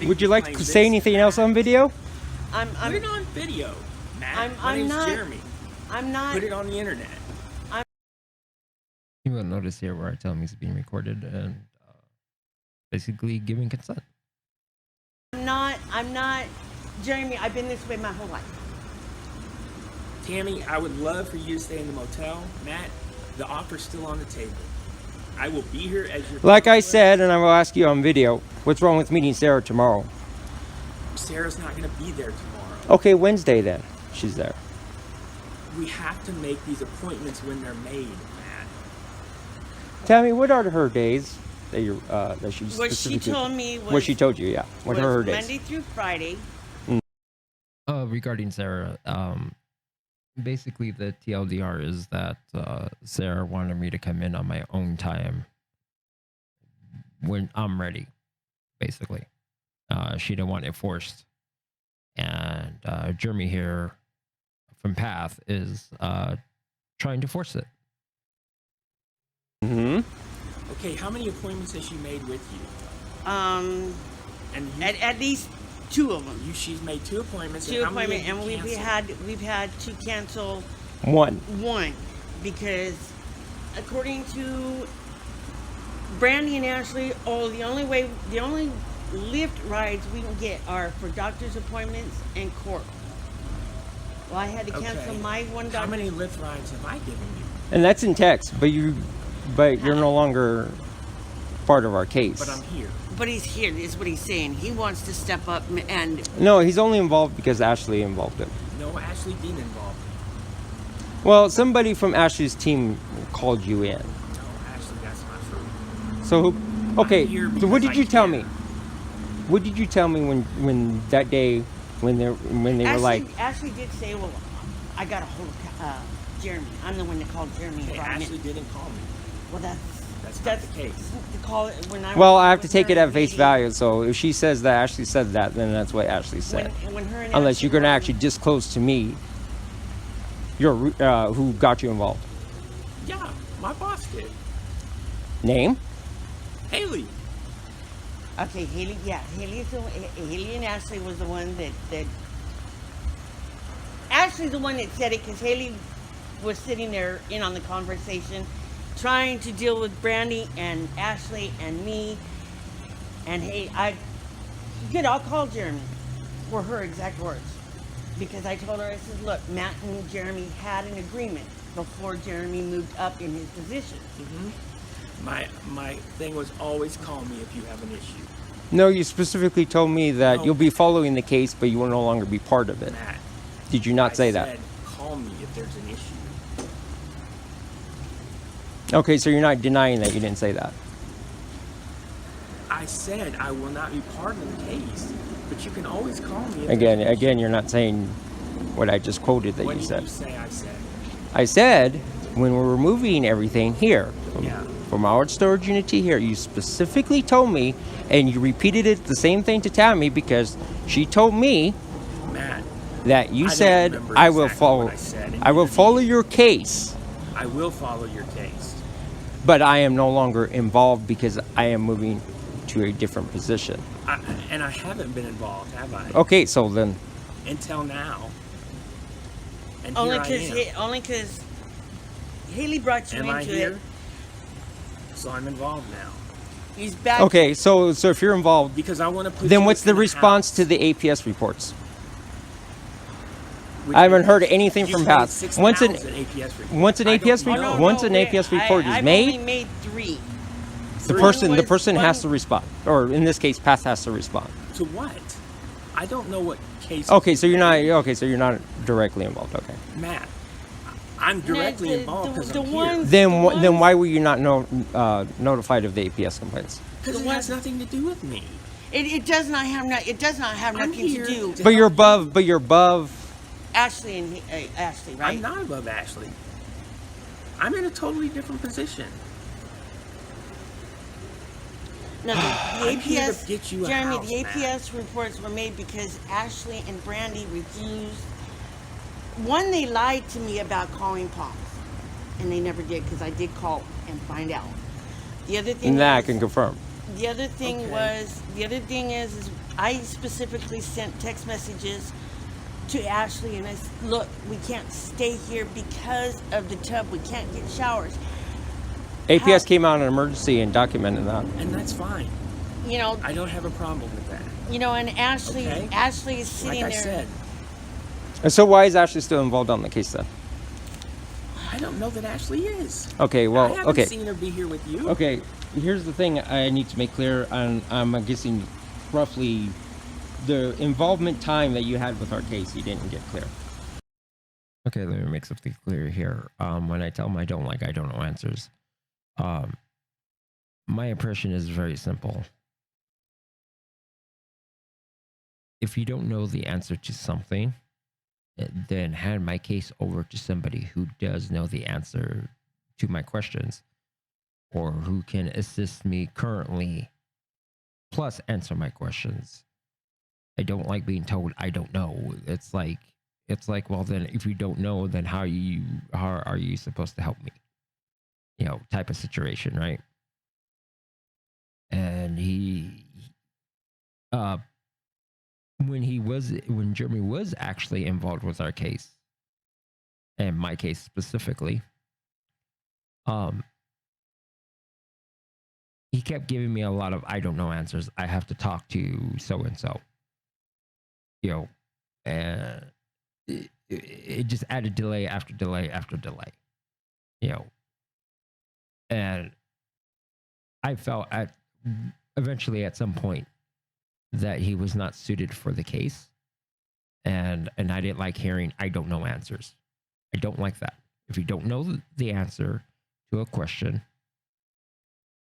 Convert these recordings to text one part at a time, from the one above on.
would you like to say anything else on video? Put it on video, Matt. My name's Jeremy. I'm not. Put it on the internet. You will notice here where I tell him he's being recorded and basically giving consent. I'm not. Jeremy, I've been this way my whole life. Tammy, I would love for you to stay in the motel. Matt, the offer's still on the table. I will be here as your... Like I said, and I will ask you on video, what's wrong with meeting Sarah tomorrow? Sarah's not going to be there tomorrow. Okay, Wednesday then. She's there. We have to make these appointments when they're made, Matt. Tammy, what are her days that you that she What she told me was... What she told you, yeah. What are her days? Monday through Friday. Regarding Sarah, basically the TLDR is that Sarah wanted me to come in on my own time when I'm ready, basically. She didn't want it forced. And Jeremy here from Path is trying to force it. Mm-hmm. Okay, how many appointments has she made with you? And at least 2 of them. She's made 2 appointments. 2 appointments, and we've had to cancel one because according to Brandy and Ashley, the only lift rides we can get are for doctor's appointments and court. Well, I had to cancel my one doctor. How many lift rides have I given you? And that's in text, but you're no longer part of our case. But I'm here. But he's here, is what he's saying. He wants to step up and... No, he's only involved because Ashley involved him. No, Ashley didn't involve me. Well, somebody from Ashley's team called you in. No, Ashley, that's not true. So, okay, so what did you tell me? me? What did you tell me when that day when they were like... Ashley did say, well, I got a hold of Jeremy. I'm the one that called Jeremy. Hey, Ashley didn't call me. Well, that's not the case. Well, I have to take it at face value. So if she says that Ashley said that, then that's what Ashley said. Unless you're going to actually disclose to me who got you involved. Yeah, my boss did. Name? Haley. Okay, Haley. Yeah, Haley and Ashley was the one that. Ashley's the one that said it because Haley was sitting there in on the conversation, trying to deal with Brandy and Ashley and me. And hey, I'll call Jeremy. Were her exact words. Because I told her, I said, look, Matt and Jeremy had an agreement before Jeremy moved up in his position. Mm-hmm. My thing was always call me if you have an issue. No, you specifically told me that you'll be following the case, but you will no longer be part of it. Matt, did you not say that? I said call me if there's an issue. Okay, so you're not denying that you didn't say that. I said I will not be part of the case, but you can always call me. Again, you're not saying what I just quoted that you said. What did you say I said? I said when we're removing everything here Yeah. from our storage unit to here, you specifically told me, and you repeated it the same thing to Tammy because she told me, Matt, that you said I will follow. I will follow your case. I will follow your case. But I am no longer involved because I am moving to a different position. And I haven't been involved, have I? Okay, so then. Until now. And only because Haley brought you into here? It. So I'm involved now. He's back. Okay, so if you're involved, because I want to put. Then what's the response to the APS reports? I haven't heard anything from Path. Once an APS report is made, I've only made 3. The person has to respond, or in this case, Path has to respond. To what? I don't know what case. Okay, so you're not. Okay, so you're not directly involved. Okay. Matt, I'm directly involved because I'm here. Then why were you not notified of the APS complaints? Because it has nothing to do with me. It does not have nothing to do. But you're above. Ashley and Ashley, right? I'm not above Ashley. I'm in a totally different position. No, the APS, Jeremy, house, the APS reports were made because Ashley and Brandy refused. One, they lied to me about calling Pops, and they never did because I did call and find out. The other thing. That I can confirm. The other thing is I specifically sent text messages to Ashley and I said, look, we can't stay here because of the tub. We can't get showers. APS came out in an emergency and documented that. And that's fine. You know, I don't have a problem with that. and Ashley, Okay. Ashley is sitting Like I there. said, And so why is Ashley still involved on the case then? I don't know that Ashley is. Okay, I well, haven't okay. seen her be here with you. Okay, here's the thing I need to make clear, and I'm guessing roughly the involvement time that you had with our case, you didn't get clear. Okay, let me make something clear here. When I tell them I don't know answers, my impression is very simple. If you don't know the answer to something, then hand my case over to somebody who does know the answer to my questions or who can assist me currently plus answer my questions. I don't like being told I don't know. It's like, well, then if you don't know, then how are you supposed to help me? Type of situation, right? And when Jeremy was actually involved with our case and my case specifically, he kept giving me a lot of I don't know answers. I have to talk to so and so. And it just added delay after delay after delay. And I felt eventually at some point that he was not suited for the case. And I didn't like hearing I don't know answers. I don't like that. If you don't know the answer to a question,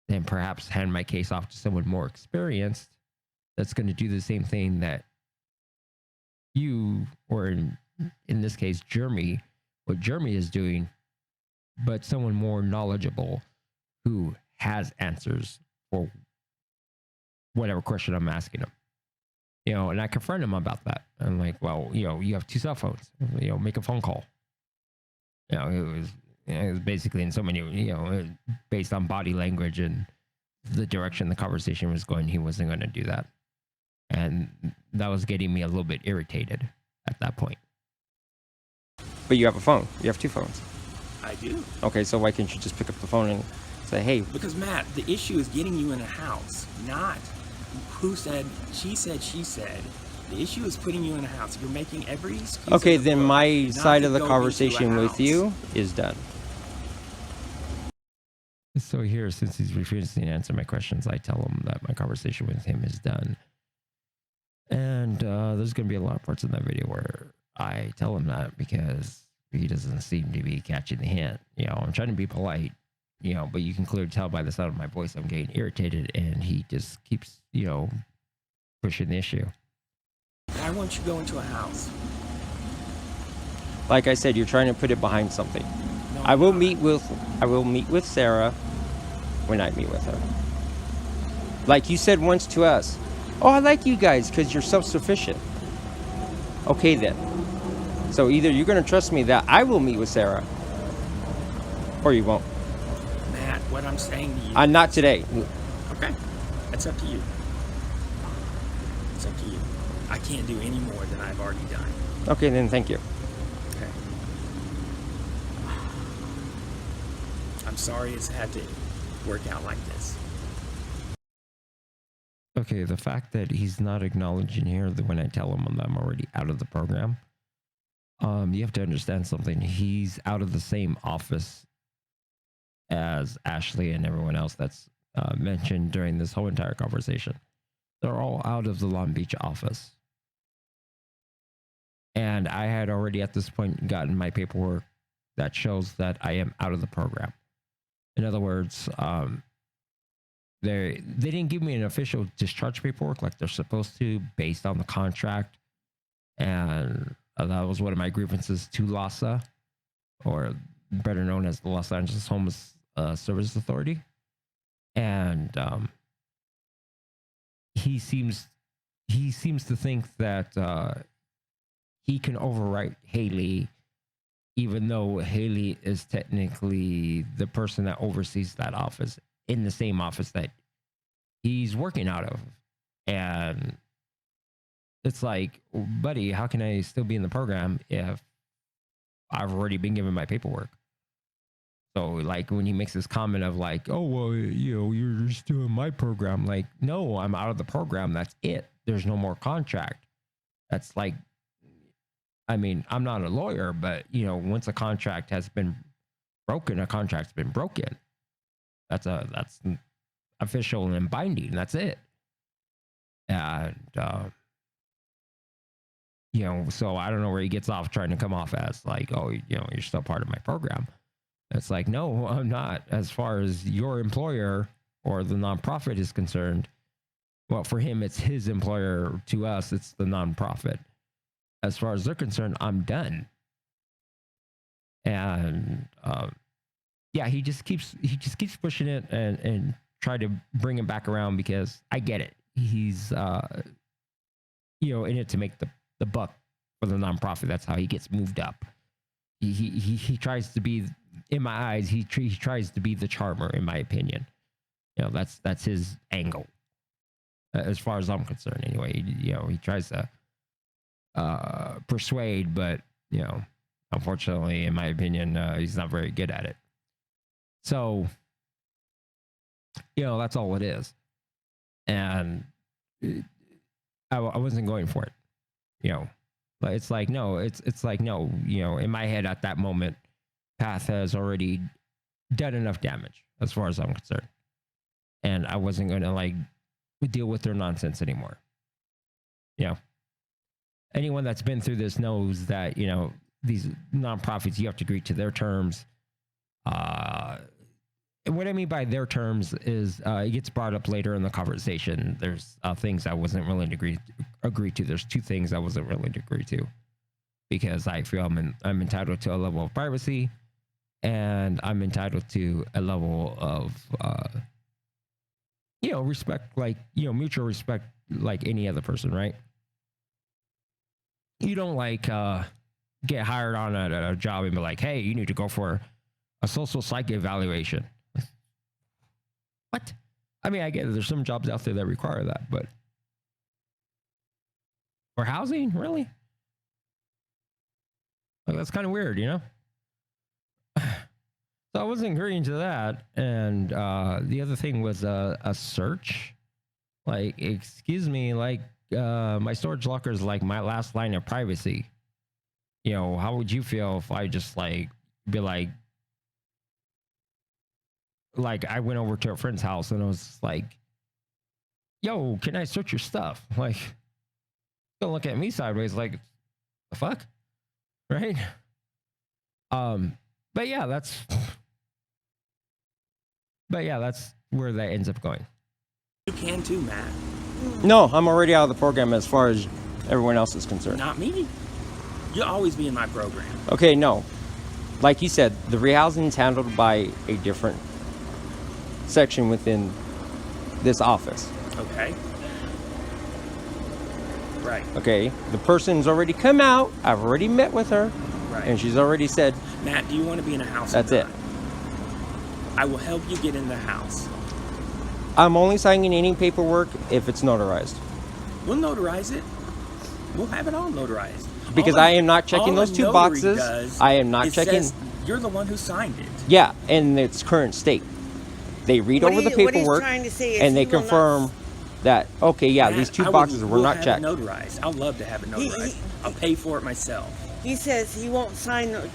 then perhaps hand my case off to someone more experienced that's going to do the same thing that you, or in this case, what Jeremy is doing, but someone more knowledgeable who has answers for whatever question I'm asking him. And I confront him about that. I'm like, well, you have 2 cell phones. Make a phone call. It was basically in so many, based on body language and the direction the conversation was going, he wasn't going to do that. And that was getting me a little bit irritated at that point. But you have a phone. You have 2 phones. I do. Okay, so why can't you just pick up the phone and say, hey? Because, Matt, the issue is getting you in a house, not who said, she said, she said. The issue is putting you in a house. You're making every excuse. Okay, in the then book my not side to of the go into a conversation with house. you is done. So here, since he's refusing to answer my questions, I tell him that my conversation with him is done. And there's going to be a lot of parts in that video where I tell him that because he doesn't seem to be catching the hint. I'm trying to be polite, but you can clearly tell by the sound of my voice I'm getting irritated, and he just keeps, pushing the issue. I want you to go into a house. Like I said, you're trying to put it behind something. No, I will I'm not. meet with Sarah when I meet with her. Like you said once to us, oh, I like you guys because you're self-sufficient. Okay then. So either you're going to trust me that I will meet with Sarah, or you won't. Matt, what I'm saying to you. Not today. Okay. That's up to you. It's up to you. I can't do any more than I've already done. Okay, then thank you. Okay. I'm sorry it's had to work out like this. Okay, the fact that he's not acknowledging here that when I tell him that I'm already out of the program, you have to understand something. He's out of the same office as Ashley and everyone else that's mentioned during this whole entire conversation. They're all out of the Long Beach office. And I had already at this point gotten my paperwork that shows that I am out of the program. In other words, they didn't give me an official discharge paperwork like they're supposed to based on the contract. And that was one of my grievances to LASA, or better known as the Los Angeles Homeless Services Authority. And he seems to think that he can overwrite Haley, even though Haley is technically the person that oversees that office in the same office that he's working out of. And it's like, buddy, how can I still be in the program if I've already been given my paperwork? So like when he makes this comment of like, oh well, you're still in my program. Like, no, I'm out of the program. That's it. There's no more contract. That's like, I mean, I'm not a lawyer, but once a contract has been broken, a contract's been broken. That's official and binding. That's it. And so I don't know where he gets off trying to come off as like, oh, you're still part of my program. It's like, no, I'm not. As far as your employer or the nonprofit is concerned, well, for him, it's his employer. To us, it's the nonprofit. As far as they're concerned, I'm done. And yeah, he just keeps pushing it and try to bring him back around, because I get it. He's in it to make the buck for the nonprofit. That's how he gets moved up. He tries to be, in my eyes, he tries to be the charmer, in my opinion. That's his angle, as far as I'm concerned. Anyway, he tries to persuade, but unfortunately, in my opinion, he's not very good at it. So that's all it is. And I wasn't going for it. But it's like, no, it's like, no, in my head at that moment, Path has already done enough damage as far as I'm concerned. And I wasn't going to like deal with their nonsense anymore. Anyone that's been through this knows that, these nonprofits, you have to agree to their terms. What I mean by their terms is it gets brought up later in the conversation. There's things I wasn't willing to agree to. There's 2 things I wasn't willing to agree to, because I feel I'm entitled to a level of privacy, and I'm entitled to a level of respect, like mutual respect, like any other person, right? You don't like get hired on at a job and be like, hey, you need to go for a social psych evaluation. What? I mean, I get it. There's some jobs out there that require that, but for housing, really? Like, that's kind of weird, So I wasn't agreeing to that. And the other thing was a search. Like, excuse me, like my storage locker is like my last line of privacy. How would you feel if I just like be like I went over to a friend's house and I was like, yo, can I search your stuff? Like, don't look at me sideways like, the fuck? Right? But yeah, that's where that ends up going. You can too, Matt. No, I'm already out of the program as far as everyone else is concerned. Not me. You'll always be in my program. Okay, no. Like you said, the rehousing is handled by a different section within this office. Okay. Right. Okay, the person's already come out. I've already met with her. Right. And she's already said, Matt, do you want to be in a house? That's it. I will help you get in the house. I'm only signing any paperwork if it's notarized. We'll notarize it. We'll have it all notarized. Because I am not checking those 2 boxes. I am not checking. You're the one who signed it. Yeah, in its current state. They read over the paperwork and they confirm that, okay, yeah, Matt, these 2 boxes were not checked. Notarized. I'll love to have it notarized. I'll pay for it myself. He says he won't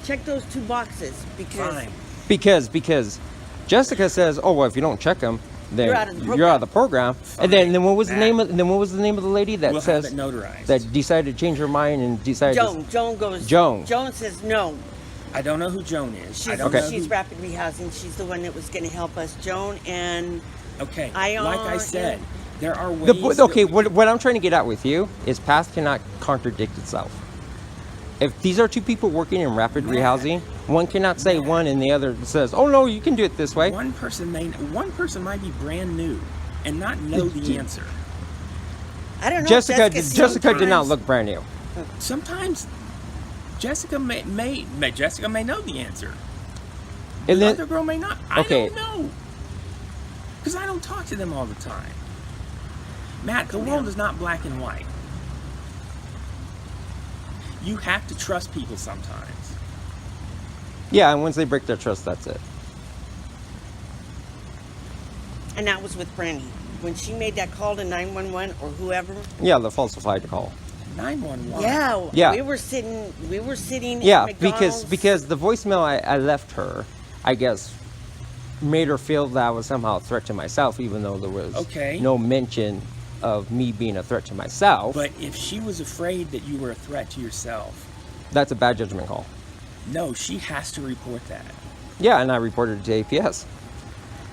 check those 2 boxes because... Fine. Because Jessica says, oh, well, if you don't check them, then you're out of the program. Fine. And then what was the name of the lady that We'll says have it notarized. that decided to change her mind and decided Joan says no. I don't know who Joan is. She's Rapid Rehousing. She's the one that was going to help us. Joan and Okay. Ion, like I said, there are ways. What I'm trying to get at with you is Path cannot contradict itself. If these are 2 people working in Rapid Rehousing, one cannot say one and the other says, "Oh no, you can do it this way." One person might be brand new and not know the answer. I don't know. Jessica did not look brand new. Sometimes Jessica may know the answer. And The then, other girl may not. Okay. I don't know. Because I don't talk to them all the time. Matt, the world is not black and white. You have to trust people sometimes. Yeah, and once they break their trust, that's it. And that was with Brandy. When she made that call to 911 or whoever. Yeah, the falsified call. 911. Yeah, Yeah. We were sitting Yeah, at McDonald's. because the voicemail I left her, I guess, made her feel that I was somehow a threat to myself, even though there was Okay. no mention of me being a threat to myself. But if she was afraid that you were a threat to yourself, That's a bad judgment call. no, she has to report that. Yeah, and I reported it to APS,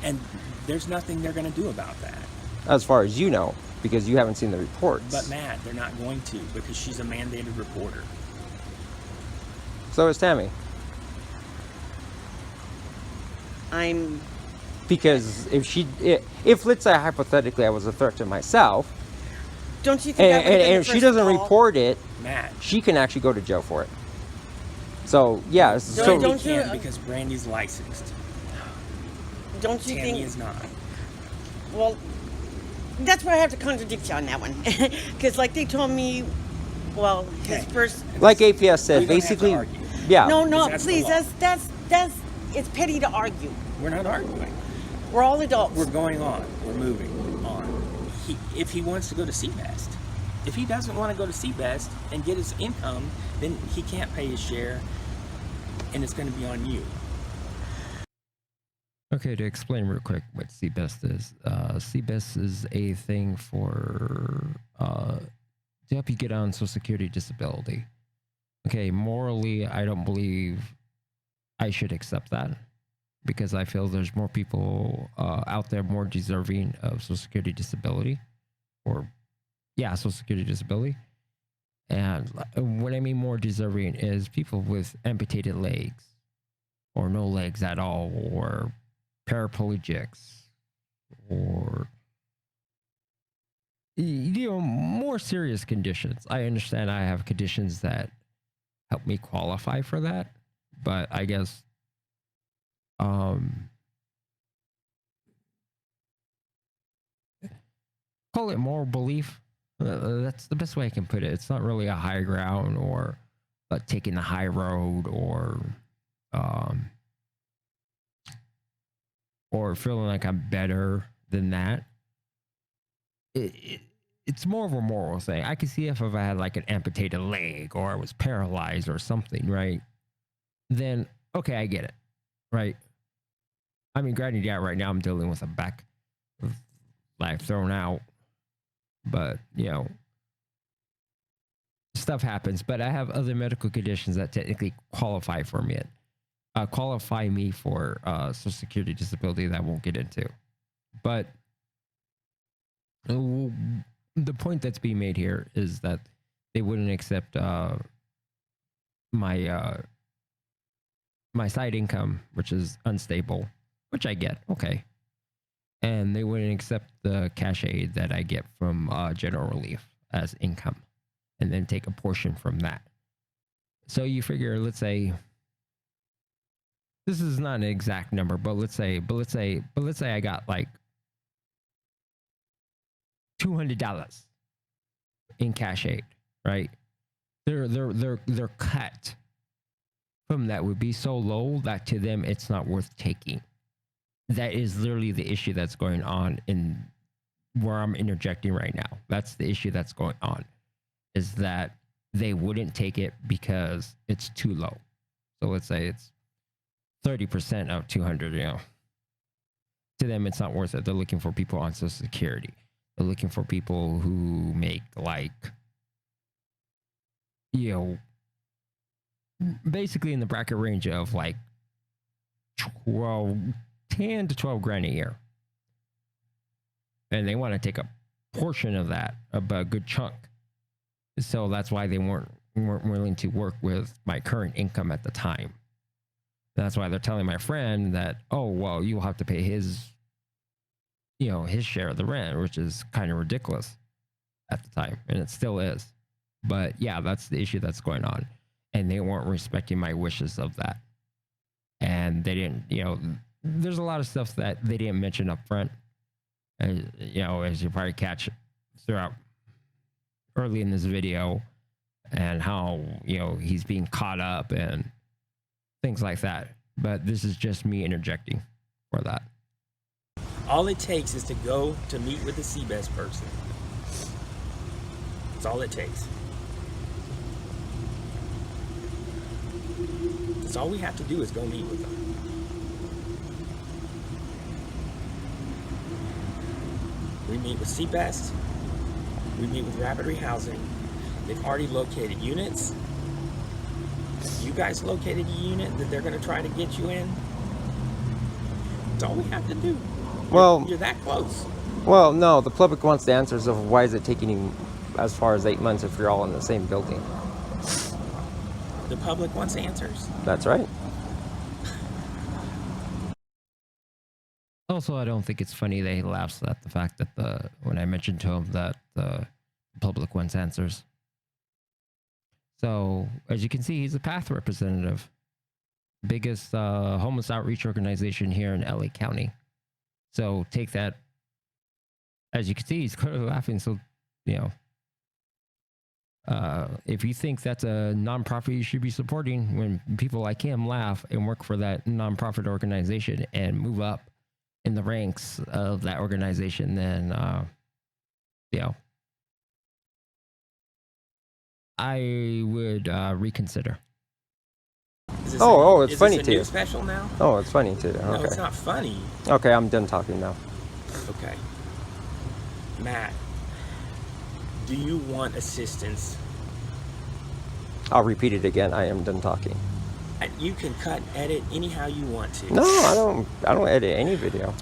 And there's nothing they're going to do about that. as far as you know, because you haven't seen the reports. But Matt, they're not going to, because she's a mandated reporter. So is Tammy. I'm. Because if let's say hypothetically I was a threat to myself, Don't you think? I would've been the and she first doesn't call? report it, Matt, she can actually go to jail for it. So yeah, so Brandy don't you- can because Brandy's licensed. Don't you Tammy think? is not. Well, that's where I have to contradict you on that one, because like they told me, well, his Okay. first. like APS said, We don't have to basically, argue. yeah. No, Because that's the please. law. That's. It's petty to argue. We're not arguing. We're all adults. We're going on. We're moving on. If he wants to go to Seabest, if he doesn't want to go to Seabest and get his income, then he can't pay his share, and it's going to be on you. Okay, to explain real quick what CBEST is. CBEST is a thing for to help you get on Social Security disability. Okay, morally, I don't believe I should accept that because I feel there's more people out there more deserving of Social Security disability, or yeah, Social Security disability. And what I mean more deserving is people with amputated legs, or no legs at all, or paraplegics, or more serious conditions. I understand I have conditions that help me qualify for that, but I guess call it moral belief. That's the best way I can put it. It's not really a high ground or taking the high road or feeling like I'm better than that. It's more of a moral thing. I can see if I had like an amputated leg or I was paralyzed or something, right? Then, okay, I get it, right? I mean, granted, yeah, right now I'm dealing with a back life thrown out, but, stuff happens. But I have other medical conditions that technically qualify for me. Qualify me for Social Security disability that I won't get into. But the point that's being made here is that they wouldn't accept my side income, which is unstable, which I get, okay. And they wouldn't accept the cash aid that I get from general relief as income, and then take a portion from that. So you figure, let's say, this is not an exact number, but let's say I got like $200 in cash aid, right? Their cut from that would be so low that to them it's not worth taking. That is literally the issue that's going on in where I'm interjecting right now. That's the issue that's going on, is that they wouldn't take it because it's too low. So let's say it's 30% of 200, to them it's not worth it. They're looking for people on Social Security. They're looking for people who make like, basically in the bracket range of like 10 to 12 grand a year. And they want to take a portion of that, a good chunk. So that's why they weren't willing to work with my current income at the time. That's why they're telling my friend that, oh, well, you'll have to pay his share of the rent, which is kind of ridiculous at the time. And it still is. But yeah, that's the issue that's going on. And they weren't respecting my wishes of that. And they didn't, there's a lot of stuff that they didn't mention up front. As you probably catch throughout early in this video, and how, you know, he's being caught up and things like that. But this is just me interjecting for that. All it takes is to go to meet with the CBES person. That's all it takes. That's all we have to do is go meet with them. We meet with CBES. We meet with Rapid Rehousing. They've already located units. You guys located a unit that they're going to try to get you in. That's all we have to do. Well, You're that close. well, no, the public wants the answers of why is it taking you as far as 8 months if you're all in the same building. The public wants answers. That's right. Also, I don't think it's funny that he laughs at the fact that when I mentioned to him that the public wants answers. So, as you can see, he's a PATH representative, biggest homeless outreach organization here in LA County. So take that. As you can see, he's clearly laughing. So, you know, if you think that's a nonprofit you should be supporting, when people like him laugh and work for that nonprofit organization and move up in the ranks of that organization, then, you know, I would reconsider. Is this it's funny this a to new you. special now? Oh, it's funny too. No, Okay. it's not funny. Okay, I'm done talking now. Okay. Matt, do you want assistance? I'll repeat it again. I am done talking. You can cut, edit anyhow you want to. No, I don't edit any video.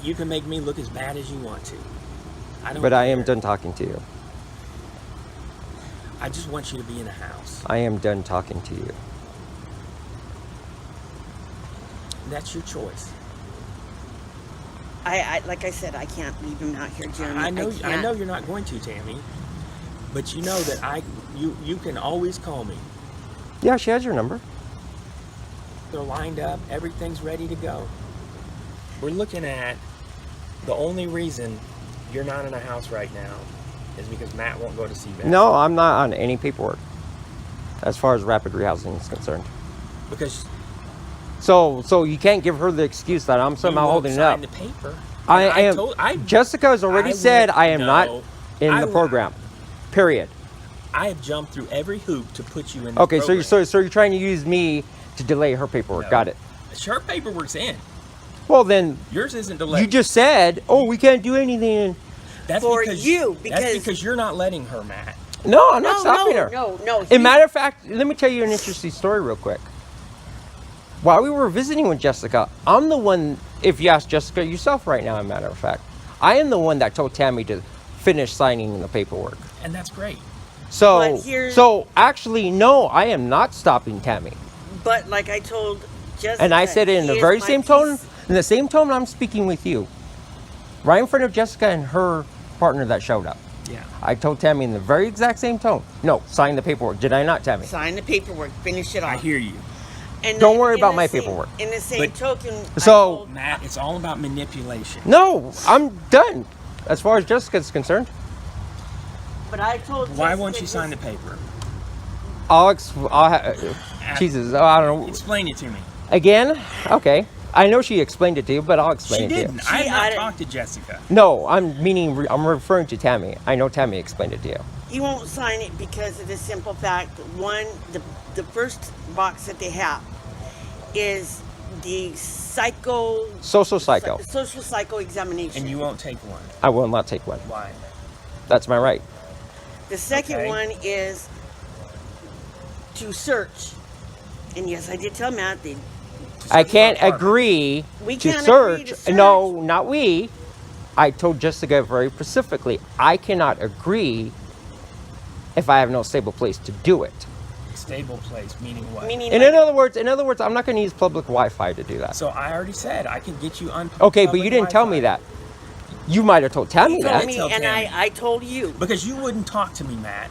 You can make me look as bad as you want to. I don't But I am care. done talking to you. I just want you to be in the house. I am done talking to you. That's your choice. I like I said, I can't leave him out here, Jeremy. I know can't. you're not going to, Tammy. But you know that you can always call me. Yeah, she has your number. They're lined up, everything's ready to go. We're looking at the only reason you're not in a house right now is because Matt won't go to CBES. No, I'm not on any paperwork as far as rapid rehousing is concerned. Because So you can't give her the excuse that I'm somehow you won't holding it sign up. the paper. I And am. Jessica has already said I am not in I the will- program. Period. I have jumped through every hoop to put you in the Okay, program. so you're trying to use me to delay her paperwork. No. Got it. Her paperwork's in. Well then, Yours isn't delayed. you just said, "Oh, we can't do anything." that's For because, you, that's because- because you're not letting her, Matt. No, I'm not stopping no, her. no. As a matter of fact, let me tell you an interesting story real quick. While we were visiting with Jessica, I'm the one, if you ask Jessica yourself right now, as a matter of fact, I am the one that told Tammy to finish signing the paperwork. And that's great. So, But here's- so actually, no, I am not stopping Tammy. But like I told Jessica, And I said it in he the is very my same peace. tone, in the same tone I'm speaking with you. Right in front of Jessica and her partner that showed up. Yeah. I told Tammy in the very exact same tone, no, sign the paperwork. Did I not, Tammy? Sign the paperwork, finish it off. I hear you. And Don't then worry in about the my same- paperwork. In the same But- token, I So- told- Matt, it's all about manipulation. No, I'm done. As far as Jessica's concerned, but I told Why Jessica won't you this- sign the paper? Jesus, I don't know. Explain it to me. Again? Okay. I know she explained it to you, but I'll explain She it to you. didn't. I have I not didn't- talked to Jessica. No, I'm referring to Tammy. I know Tammy explained it to you. You won't sign it because of the simple fact that one, the first box that they have is the Social psycho. social psycho examination. And you won't take one. I will not take one. Why? That's my right. The second Okay. one is to search. And yes, I did tell Matt they I can't apartment. agree We to can't search. agree to search. No, not we. I told Jessica very specifically, I cannot agree if I have no stable place to do it. Stable place, meaning what? meaning And like, in other words, I'm not going to use public Wi-Fi to do that. So I already said I can get you on. Okay, but public you didn't tell me Wi-Fi. that. You might have told Tammy he told that. me, Tell and Tammy. I told you. Because you wouldn't talk to me, Matt.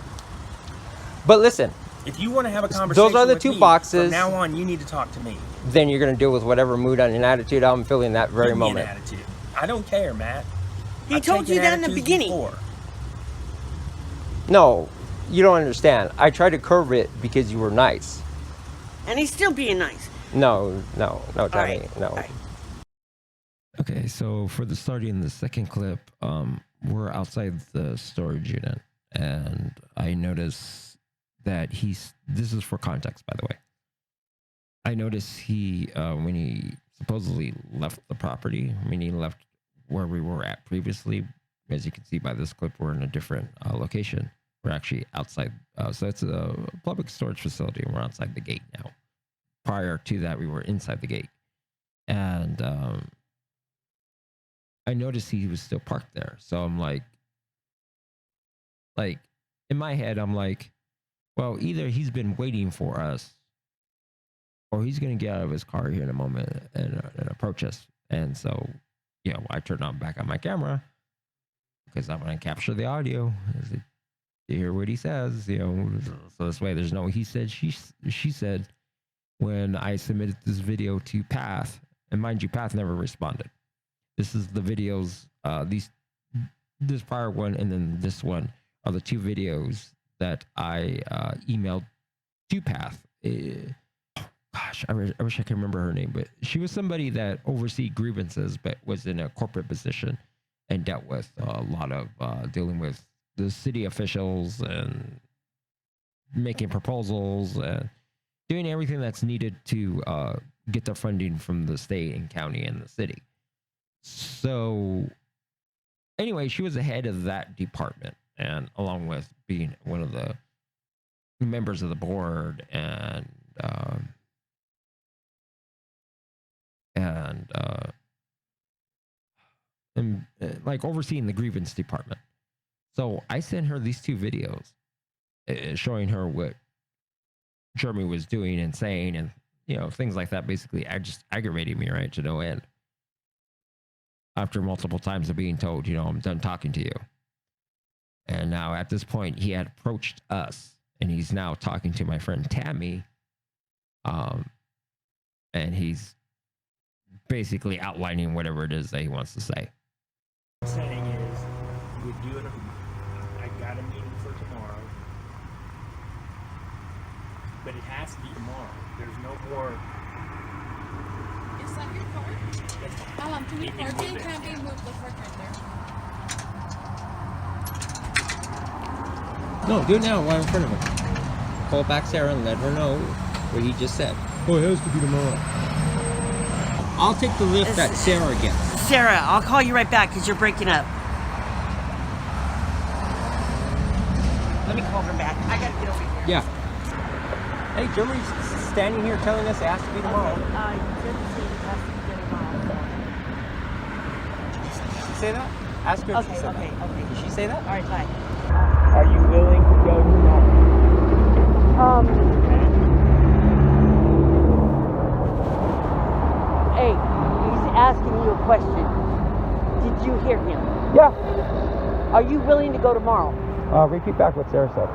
But listen, If you want to have a conversation, are the with two me, boxes. From now on, you need to talk to me. then you're going to deal with whatever mood and attitude I'm feeling that very Give me an moment. attitude. I don't care, Matt. He I've told you taken that in the attitudes beginning. before. No, you don't understand. I tried to curve it because you were nice. And he's still being nice. No, Tommy, right, no. all right. Okay, so for the starting the second clip, we're outside the storage unit, and I notice that this is for context, by the way. I noticed he, when he supposedly left the property, I mean, he left where we were at previously. As you can see by this clip, we're in a different location. We're actually outside. So it's a public storage facility, and we're outside the gate now. Prior to that, we were inside the gate. And I noticed he was still parked there. So I'm like, in my head, I'm like, well, either he's been waiting for us or he's going to get out of his car here in a moment and approach us. And so, I turned back on my camera because I want to capture the audio to hear what he says, So this way there's no he said, she said when I submitted this video to Path. And mind you, Path never responded. This is the videos, this prior one and then this one are the two videos that I emailed to Path. Gosh, I wish I could remember her name, but she was somebody that oversees grievances, but was in a corporate position and dealt with a lot of dealing with the city officials and making proposals and doing everything that's needed to get the funding from the state and county and the city. So anyway, she was the head of that department, and along with being one of the members of the board and like overseeing the grievance department. So I sent her these two videos showing her what Jeremy was doing and saying and, things like that. Basically, I just aggravated me, right, to no end. After multiple times of being told, I'm done talking to you. And now at this point, he had approached us and he's now talking to my friend Tammy. And he's basically outlining whatever it is that he wants to say. What I'm saying is, we're doing I got a meeting for tomorrow. But it has to be tomorrow. There's no more. Is that your car? That's fine. To be parking can be moved the park right there. No, do it now while in front of him. Call back Sarah and let her know what he just said. Oh, it has to be tomorrow. I'll take the lift that Sarah gets. Sarah, I'll call you right back because you're breaking up. Let me call her back. I gotta get over here. Yeah. Hey, Jeremy's standing here telling us it has to be tomorrow. Jeremy said it has to be done tomorrow. Did she say that? Ask her if she said that. Okay. Did she say that? All right, bye. Are you willing to go tomorrow? Hey, he's asking you a question. Did you hear him? Yeah. Are you willing to go tomorrow? Repeat back what Sarah said.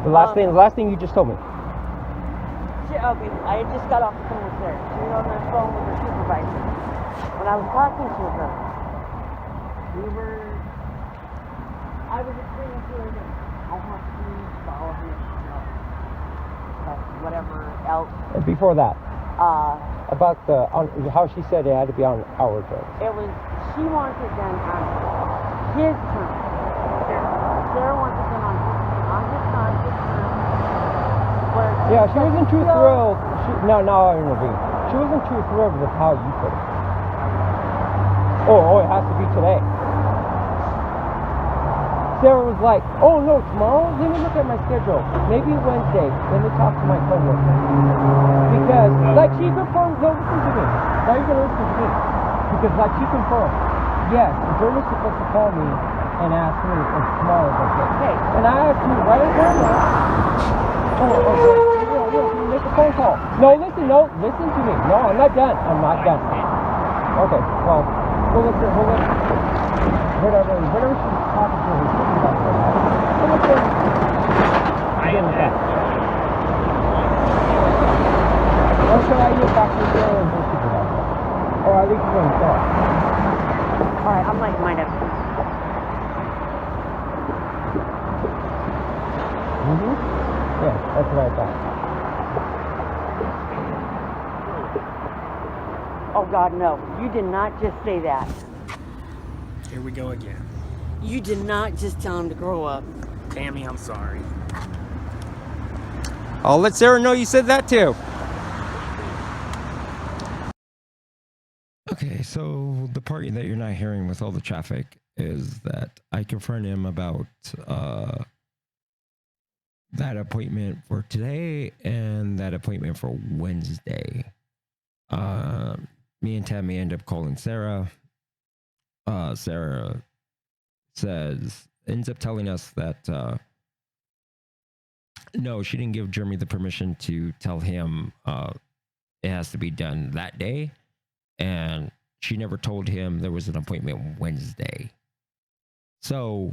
The last thing you just told me. Okay, I just got off the phone with Sarah. She was on the phone with her supervisor. When I was talking to her, I was explaining to her that I have to follow him, whatever else. Before that, about how she said it had to be on our terms. She wants it done on his terms. Sarah wants it done on his terms. Yeah, she wasn't too thrilled. No, I intervene. She wasn't too thrilled with how you put it. Oh, it has to be today. Sarah was like, oh no, tomorrow? Let me look at my schedule. Maybe Wednesday. Let me talk to my coworker. Because, she confirmed, no, listen to me. Now you're going to listen to me. Because, she confirmed, yes, Jeremy's supposed to call me and ask me if tomorrow is okay. And I asked you right at camera. Make a phone call. Listen to me. No, I'm not done. Okay, well, we'll let whatever she's talking to her supervisor. Or should I get back to Sarah and her supervisor? Or at least go and talk. Alright, I'm like, mind up. Yeah, that's what I thought. Oh God, no! You did not just say that. Here we go again. You did not just tell him to grow up. Tammy, I'm sorry. I'll let Sarah know you said that too. Okay, so the part that you're not hearing with all the traffic is that I confront him about that appointment for today and that appointment for Wednesday. Me and Tammy end up calling Sarah. Sarah ends up telling us that no, she didn't give Jeremy the permission to tell him it has to be done that day. And she never told him there was an appointment Wednesday. So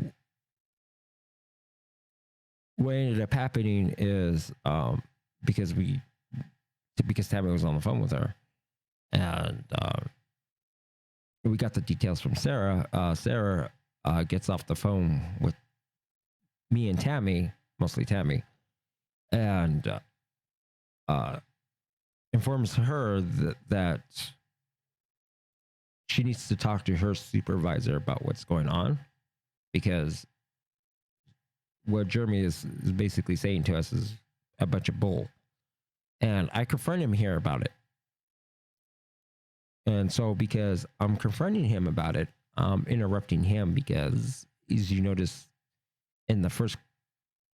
what ended up happening is because Tammy was on the phone with her, and we got the details from Sarah. Sarah gets off the phone with me and Tammy, mostly Tammy, and informs her that she needs to talk to her supervisor about what's going on, because what Jeremy is basically saying to us is a bunch of bull. And I confront him here about it. And so because I'm confronting him about it, I'm interrupting him because, as you notice in the first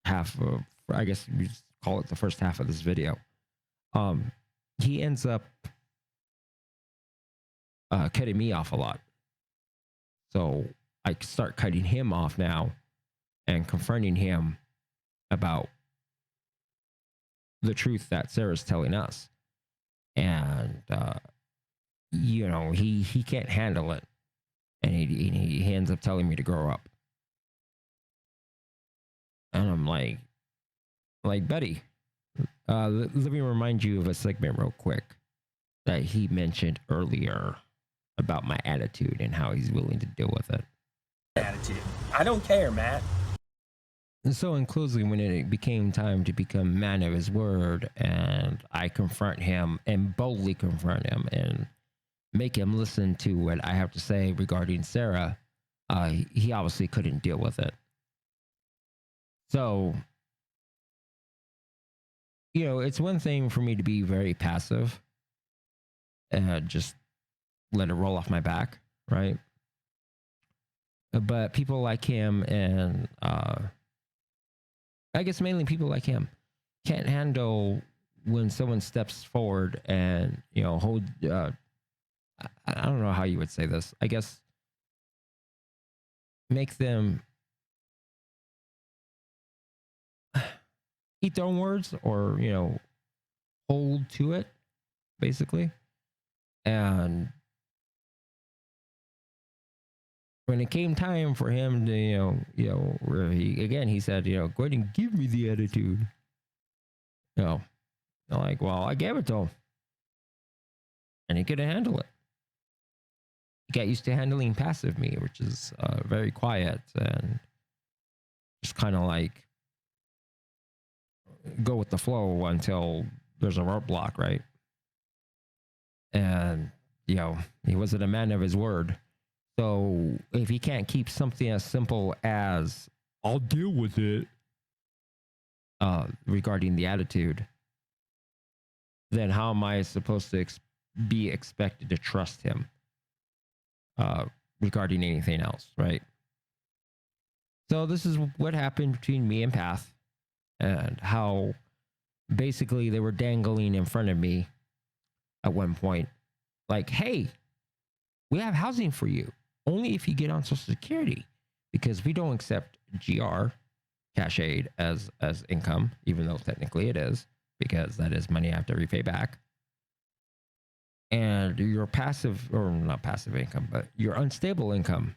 half of, I guess we just call it the first half of this video, he ends up cutting me off a lot. So I start cutting him off now and confronting him about the truth that Sarah's telling us. And, you know, he can't handle it. And he ends up telling me to grow up. And I'm like, buddy, let me remind you of a segment real quick that he mentioned earlier about my attitude and how he's willing to deal with it. Attitude. I don't care, Matt. And so in closing, when it became time to become man of his word, and I confront him and boldly confront him and make him listen to what I have to say regarding Sarah, he obviously couldn't deal with it. So, you know, it's one thing for me to be very passive and just let it roll off my back, right? But people like him, and I guess mainly people like him, can't handle when someone steps forward and, you know, hold, I don't know how you would say this. I guess make them eat their own words, or, you know, hold to it, basically. And when it came time for him to, you know, where he said, you know, go ahead and give me the attitude. You know, I'm like, well, I gave it to him, and he couldn't handle it. He got used to handling passive me, which is very quiet and just kind of like go with the flow until there's a roadblock, right? And, you know, he wasn't a man of his word. So if he can't keep something as simple as, I'll deal with it, regarding the attitude, then how am I supposed to be expected to trust him regarding anything else, right? So this is what happened between me and Path, and how basically they were dangling in front of me at one point, like, hey, we have housing for you, only if you get on Social Security, because we don't accept GR, cash aid, as income, even though technically it is, because that is money I have to repay back. And your passive, or not passive income, but your unstable income,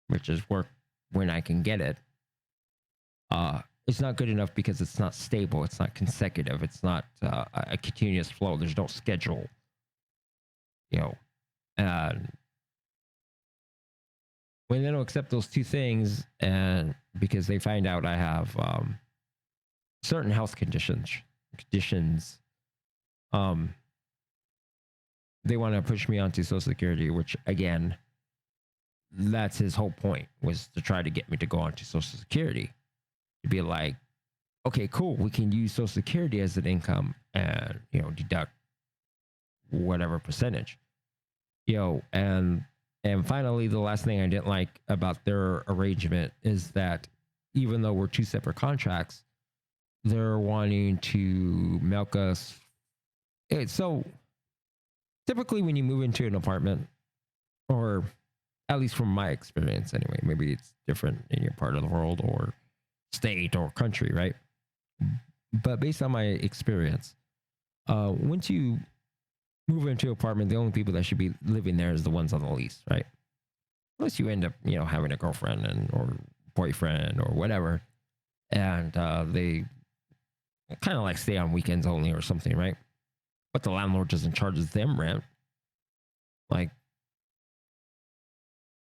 which is work when I can get it, it's not good enough because it's not stable, it's not consecutive, it's not a continuous flow, there's no schedule, you know. And when they don't accept those two things, and because they find out I have certain health conditions. Um, they want to push me onto Social Security, which again, that's his whole point, was to try to get me to go onto Social Security. To be like, okay, cool, we can use Social Security as an income and, you know, deduct whatever percentage. You know, and finally, the last thing I didn't like about their arrangement is that even though we're two separate contracts, they're wanting to milk us. So typically when you move into an apartment, or at least from my experience anyway, maybe it's different in your part of the world or state or country, right? But based on my experience, once you move into an apartment, the only people that should be living there is the ones on the lease, right? Unless you end up, you know, having a girlfriend or boyfriend or whatever, and they kind of like stay on weekends only or something, right? But the landlord doesn't charge them rent. Like,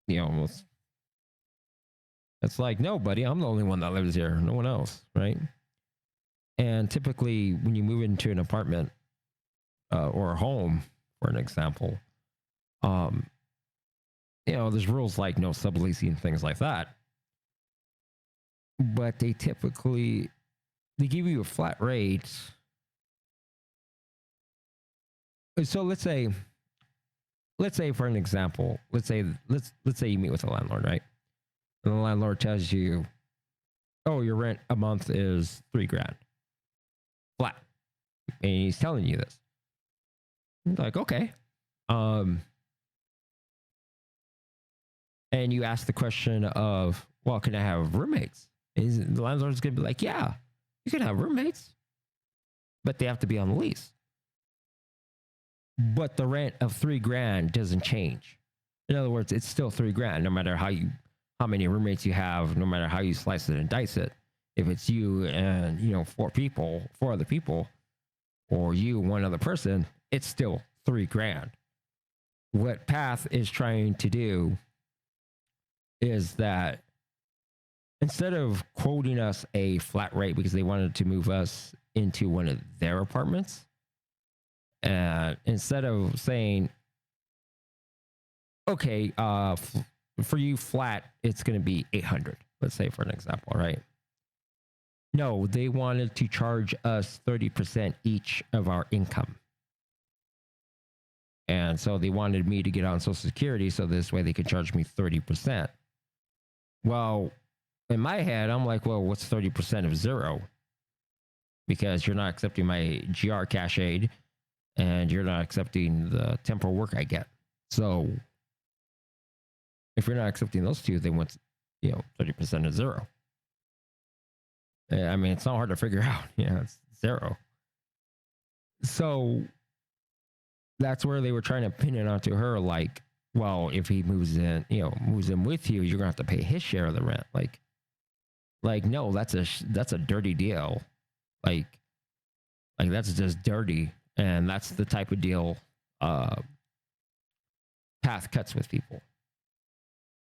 you know, it's like, no, buddy, I'm the only one that lives here, no one else, right? And typically, when you move into an apartment or a home, for an example, you know, there's rules like no subleasing and things like that. But they typically give you a flat rate. So let's say for an example, let's say you meet with a landlord, right? And the landlord tells you, oh, your rent a month is $3,000 flat, and he's telling you this. You're like, okay. And you ask the question of, well, can I have roommates? And the landlord's gonna be like, yeah, you can have roommates, but they have to be on the lease. But the rent of $3,000 doesn't change. In other words, it's still $3,000, no matter how many roommates you have, no matter how you slice it and dice it. If it's you and, you know, four other people, or you, one other person, it's still $3,000. What Path is trying to do is that instead of quoting us a flat rate because they wanted to move us into one of their apartments, and instead of saying, okay, for you flat, it's going to be $800, let's say, for an example, right? No, they wanted to charge us 30% each of our income. And so they wanted me to get on Social Security so this way they could charge me 30%. Well, in my head, I'm like, well, what's 30% of zero? Because you're not accepting my GR cash aid and you're not accepting the temporal work I get. So if you're not accepting those two, then what's, you know, 30% of zero? I mean, it's not hard to figure out. Yeah, it's zero. So that's where they were trying to pin it onto her, like, well, if he moves in with you, you're gonna have to pay his share of the rent. Like no, that's a dirty deal. Like that's just dirty, and that's the type of deal Path cuts with people.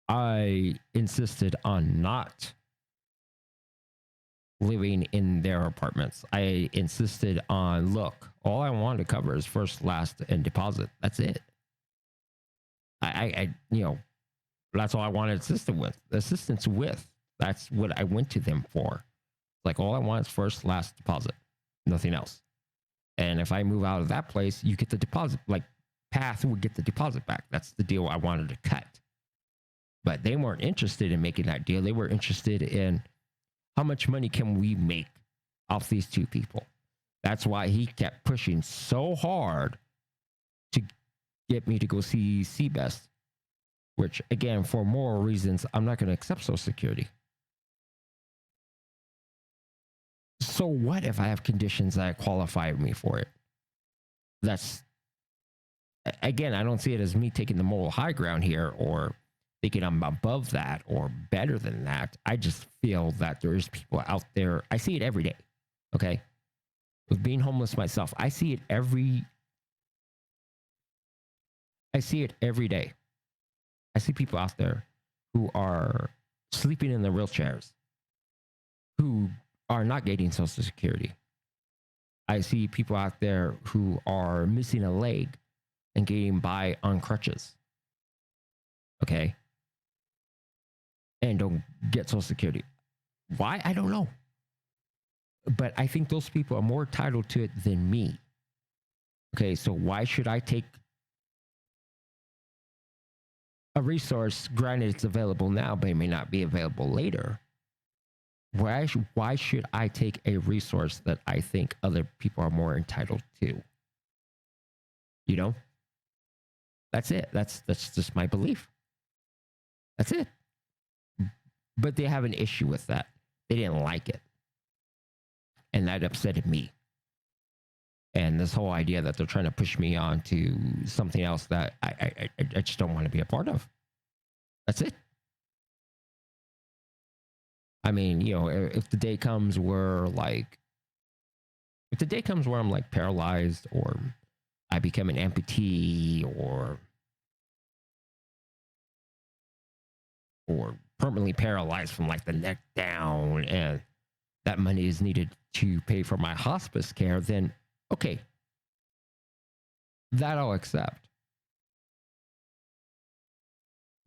I insisted on not living in their apartments. I insisted on, look, all I want to cover is first, last, and deposit. That's it. I you know, that's all I wanted assistance with. That's what I went to them for. Like, all I want is first, last, deposit, nothing else. And if I move out of that place, you get the deposit. Like, Path would get the deposit back. That's the deal I wanted to cut. But they weren't interested in making that deal. They were interested in how much money can we make off these two people. That's why he kept pushing so hard to get me to go see Seabest, which, again, for moral reasons, I'm not going to accept Social Security. So what if I have conditions that qualify me for it? That's, again, I don't see it as me taking the moral high ground here or thinking I'm above that or better than that. I just feel that there's people out there. I see it every day. Okay. With being homeless myself, I see it every day. I see people out there who are sleeping in their wheelchairs who are not getting Social Security. I see people out there who are missing a leg and getting by on crutches. Okay. And don't get Social Security. Why? I don't know. But I think those people are more entitled to it than me. Okay. So why should I take a resource? Granted, it's available now, but it may not be available later. Why should I take a resource that I think other people are more entitled to? You know? That's it. That's just my belief. That's it. But they have an issue with that. They didn't like it. And that upset me. And this whole idea that they're trying to push me on to something else that I just don't want to be a part of. That's it. I mean, you know, if the day comes where I'm like paralyzed, or I become an amputee, or permanently paralyzed from like the neck down, and that money is needed to pay for my hospice care, then okay, that I'll accept.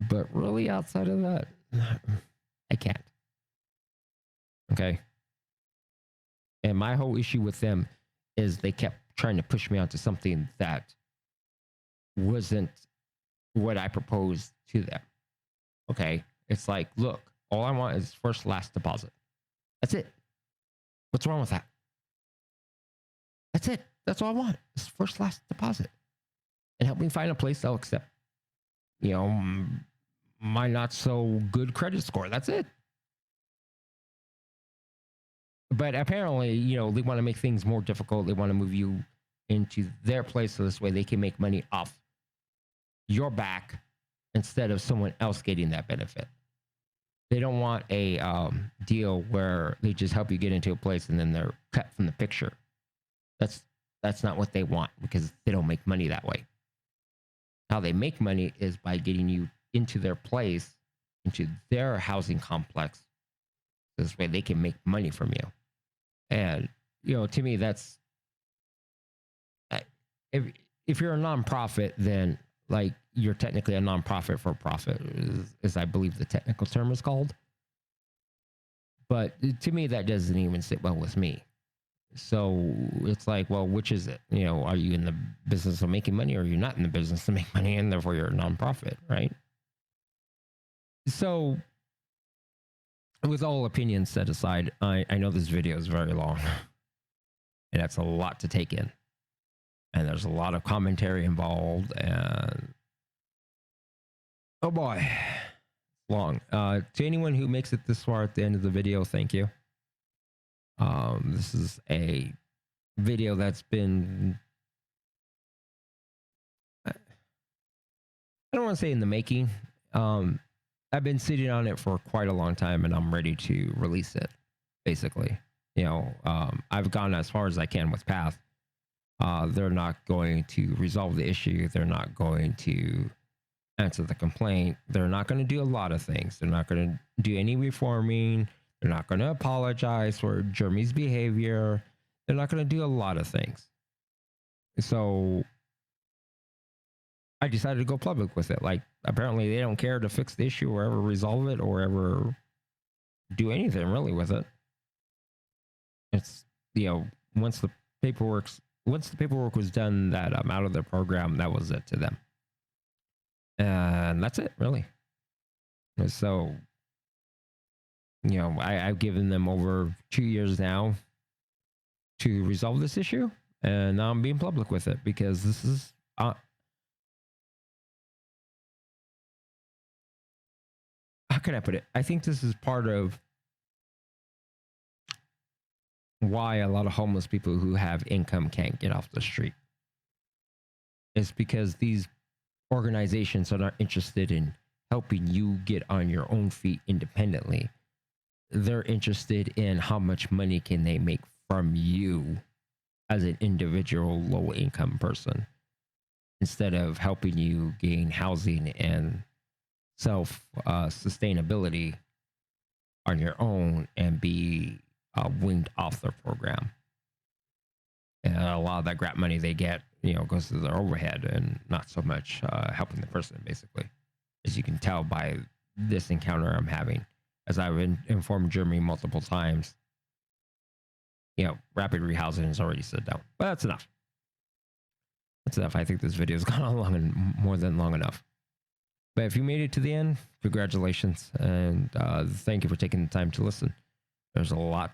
But really, outside of that, I can't. Okay. And my whole issue with them is they kept trying to push me onto something that wasn't what I proposed to them. Okay. It's like, look, all I want is first last deposit. That's it. What's wrong with that? That's it. That's all I want. Is first last deposit. And help me find a place that'll accept, you know, my not so good credit score. That's it. But apparently, you know, they want to make things more difficult. They want to move you into their place so this way they can make money off your back instead of someone else getting that benefit. They don't want a deal where they just help you get into a place and then they're cut from the picture. That's not what they want, because they don't make money that way. How they make money is by getting you into their place, into their housing complex. This way they can make money from you. And, you know, to me, that's, if you're a nonprofit, then like you're technically a nonprofit for profit, is I believe the technical term is called. But to me, that doesn't even sit well with me. So it's like, well, which is it? You know, are you in the business of making money, or are you not in the business to make money, and therefore you're a nonprofit, right? So with all opinions set aside, I know this video is very long, and that's a lot to take in. And there's a lot of commentary involved, and oh boy, long. To anyone who makes it this far at the end of the video, thank you. This is a video that's been, I don't want to say in the making. I've been sitting on it for quite a long time, and I'm ready to release it, basically. You know, I've gone as far as I can with Path. They're not going to resolve the issue. They're not going to answer the complaint. They're not going to do a lot of things. They're not going to do any reforming. They're not going to apologize for Jeremy's behavior. They're not going to do a lot of things. So I decided to go public with it. Like, apparently they don't care to fix the issue or ever resolve it or ever do anything really with it. It's, you know, once the paperwork was done that I'm out of the program, that was it to them. And that's it, really. So, you know, I've given them over 2 years now to resolve this issue, and now I'm being public with it because this is how can I put it? I think this is part of why a lot of homeless people who have income can't get off the street. It's because these organizations are not interested in helping you get on your own feet independently. They're interested in how much money can they make from you as an individual low income person, instead of helping you gain housing and self sustainability on your own and be weaned off their program. And a lot of that grant money they get, goes to their overhead and not so much helping the person, basically. As you can tell by this encounter I'm having, as I've informed Jeremy multiple times, rapid rehousing is already set down. But that's enough. That's enough. I think this video has gone on more than long enough. But if you made it to the end, congratulations. And thank you for taking the time to listen. There's a lot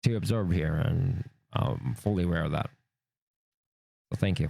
to absorb here, and I'm fully aware of that. So thank you.